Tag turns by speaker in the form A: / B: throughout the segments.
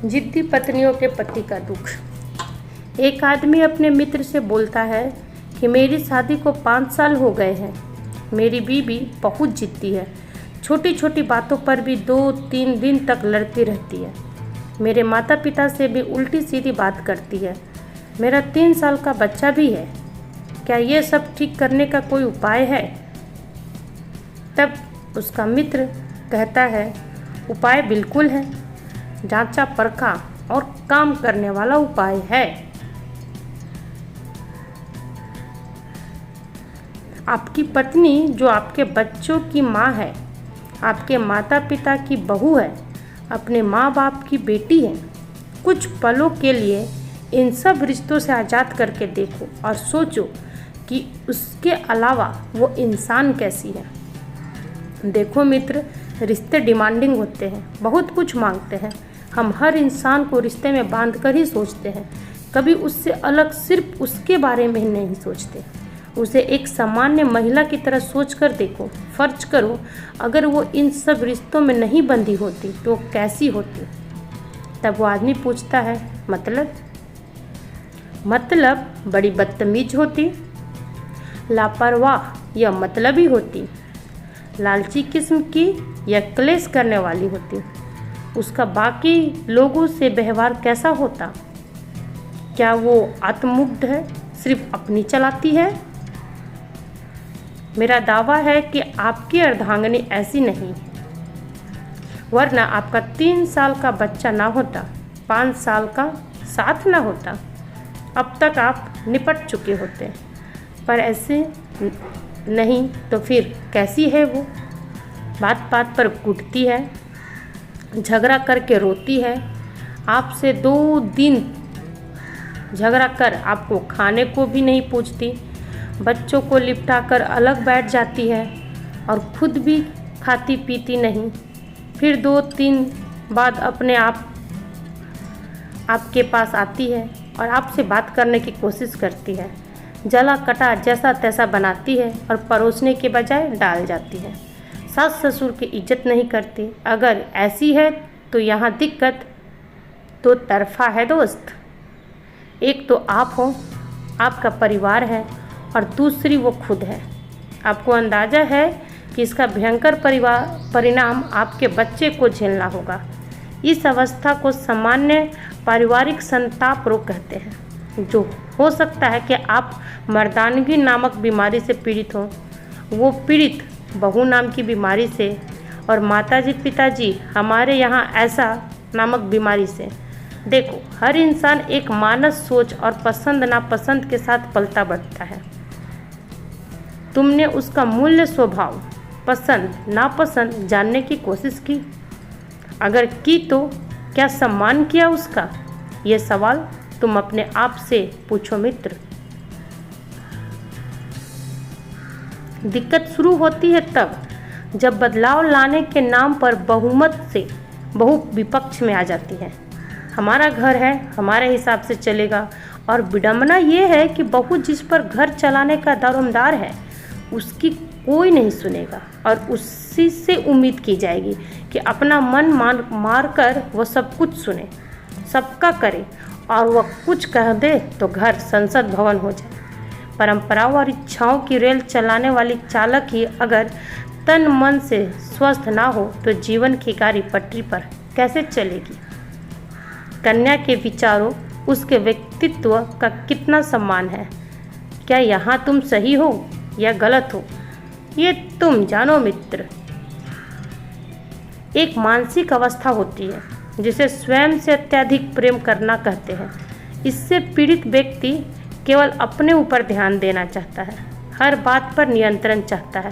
A: जिद्दी पत्नियों के पति का दुख। एक आदमी अपने मित्र से बोलता है कि मेरी शादी को 5 साल हो गए हैं। मेरी बीवी बहुत जिद्दी है, छोटी छोटी बातों पर भी 2-3 दिन तक लड़ती रहती है। मेरे माता पिता से भी उल्टी सीधी बात करती है। मेरा 3 साल का बच्चा भी है। क्या ये सब ठीक करने का कोई उपाय है? तब उसका मित्र कहता है, उपाय बिल्कुल है, जांचा परखा और काम करने वाला उपाय है। आपकी पत्नी जो आपके बच्चों की माँ है, आपके माता पिता की बहू है, अपने माँ बाप की बेटी है। कुछ पलों के लिए इन सब रिश्तों से आज़ाद करके देखो और सोचो कि उसके अलावा वो इंसान कैसी है। देखो मित्र, रिश्ते डिमांडिंग होते हैं, बहुत कुछ मांगते हैं। हम हर इंसान को रिश्ते में बांध कर ही सोचते हैं, कभी उससे अलग सिर्फ उसके बारे में ही नहीं सोचते। उसे एक सामान्य महिला की तरह सोच कर देखो। फर्ज करो अगर वो इन सब रिश्तों में नहीं बंधी होती तो कैसी होती। तब वो आदमी पूछता है, मतलब बड़ी बदतमीज होती, लापरवाह या मतलबी होती, लालची किस्म की या क्लेश करने वाली होती, उसका बाकी लोगों से व्यवहार कैसा होता, क्या वो आत्ममुग्ध है, सिर्फ अपनी चलाती है। मेरा दावा है कि आपकी अर्धांगिनी ऐसी नहीं है, वरना आपका 3 साल का बच्चा ना होता, 5 साल का साथ ना होता, अब तक आप निपट चुके होते। पर ऐसे नहीं तो फिर कैसी है वो? बात बात पर कूटती है, झगड़ा करके रोती है, आपसे 2 दिन झगड़ा कर आपको खाने को भी नहीं पूछती, बच्चों को लिपटा कर अलग बैठ जाती है और खुद भी खाती पीती नहीं। फिर 2-3 बाद अपने आप आपके पास आती है और आपसे बात करने की कोशिश करती है। जला कटा जैसा तैसा बनाती है और परोसने के बजाय डाल जाती है। सास ससुर की इज्जत नहीं करती। अगर ऐसी है तो यहाँ दिक्कत 2 तरफा है दोस्त। एक तो आप हो, आपका परिवार है, और दूसरी वो खुद है। आपको अंदाज़ा है कि इसका भयंकर परिणाम आपके बच्चे को झेलना होगा। इस अवस्था को सामान्य पारिवारिक संताप रोग कहते हैं, जो हो सकता है कि आप मर्दानगी नामक बीमारी से पीड़ित हों, वो पीड़ित बहू नाम की बीमारी से, और माताजी पिताजी हमारे यहाँ ऐसा नामक बीमारी से। देखो, हर इंसान एक मानस सोच और पसंद नापसंद के साथ पलता बढ़ता है। तुमने उसका मूल्य, स्वभाव, पसंद नापसंद जानने की कोशिश की? अगर की तो क्या सम्मान किया उसका? ये सवाल तुम अपने आप से पूछो मित्र। दिक्कत शुरू होती है तब जब बदलाव लाने के नाम पर बहुमत से बहु विपक्ष में आ जाती है। हमारा घर है, हमारे हिसाब से चलेगा, और विडंबना ये है कि बहू जिस पर घर चलाने का दारोमदार है उसकी कोई नहीं सुनेगा और उसी से उम्मीद की जाएगी कि अपना मन मार कर वह सब कुछ सुने, सबका करे, और वह कुछ कह दे तो घर संसद भवन हो जाए। परंपराओं और इच्छाओं की रेल चलाने वाली चालक ही अगर तन मन से स्वस्थ ना हो तो जीवन की गाड़ी पटरी पर कैसे चलेगी? कन्या के विचारों, उसके व्यक्तित्व का कितना सम्मान है? क्या यहाँ तुम सही हो या गलत हो, ये तुम जानो मित्र। एक मानसिक अवस्था होती है जिसे स्वयं से अत्यधिक प्रेम करना कहते हैं। इससे पीड़ित व्यक्ति केवल अपने ऊपर ध्यान देना चाहता है, हर बात पर नियंत्रण चाहता है।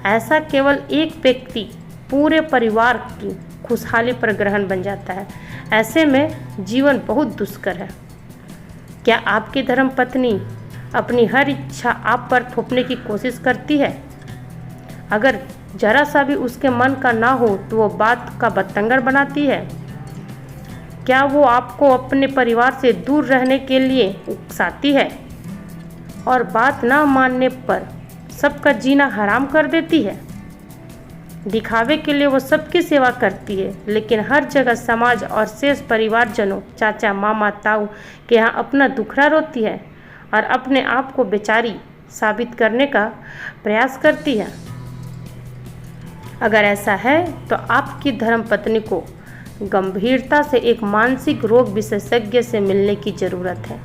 A: ऐसा केवल एक व्यक्ति पूरे परिवार की खुशहाली पर ग्रहण बन जाता है। ऐसे में जीवन बहुत दुष्कर है। क्या आपकी धर्मपत्नी अपनी हर इच्छा आप पर थोपने की कोशिश करती है? अगर जरा सा भी उसके मन का ना हो तो वो बात का बतंगड़ बनाती है। क्या वो आपको अपने परिवार से दूर रहने के लिए उकसाती है और बात ना मानने पर सबका जीना हराम कर देती है? दिखावे के लिए वो सबकी सेवा करती है, लेकिन हर जगह समाज और शेष परिवारजनों, चाचा, मामा, ताऊ के यहाँ अपना दुखड़ा रोती है और अपने आप को बेचारी साबित करने का प्रयास करती है। अगर ऐसा है तो आपकी धर्मपत्नी को गंभीरता से एक मानसिक रोग विशेषज्ञ से मिलने की ज़रूरत है।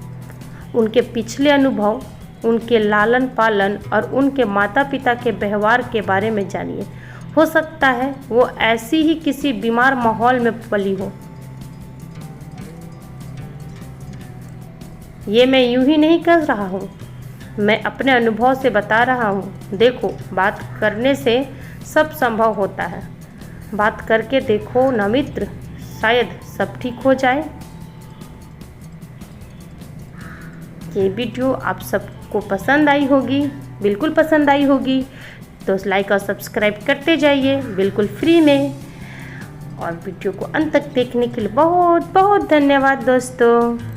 A: उनके पिछले अनुभव, उनके लालन पालन और उनके माता पिता के व्यवहार के बारे में जानिए। हो सकता है वो ऐसी ही किसी बीमार माहौल में पली हो। ये मैं यूं ही नहीं कह रहा हूँ, मैं अपने अनुभव से बता रहा हूँ। देखो, बात करने से सब संभव होता है। बात करके देखो ना मित्र, शायद सब ठीक हो जाए। ये वीडियो आप सबको पसंद आई होगी, बिल्कुल पसंद आई होगी, तो लाइक और सब्सक्राइब करते जाइए बिल्कुल फ्री में। और वीडियो को अंत तक देखने के लिए बहुत बहुत धन्यवाद दोस्तों।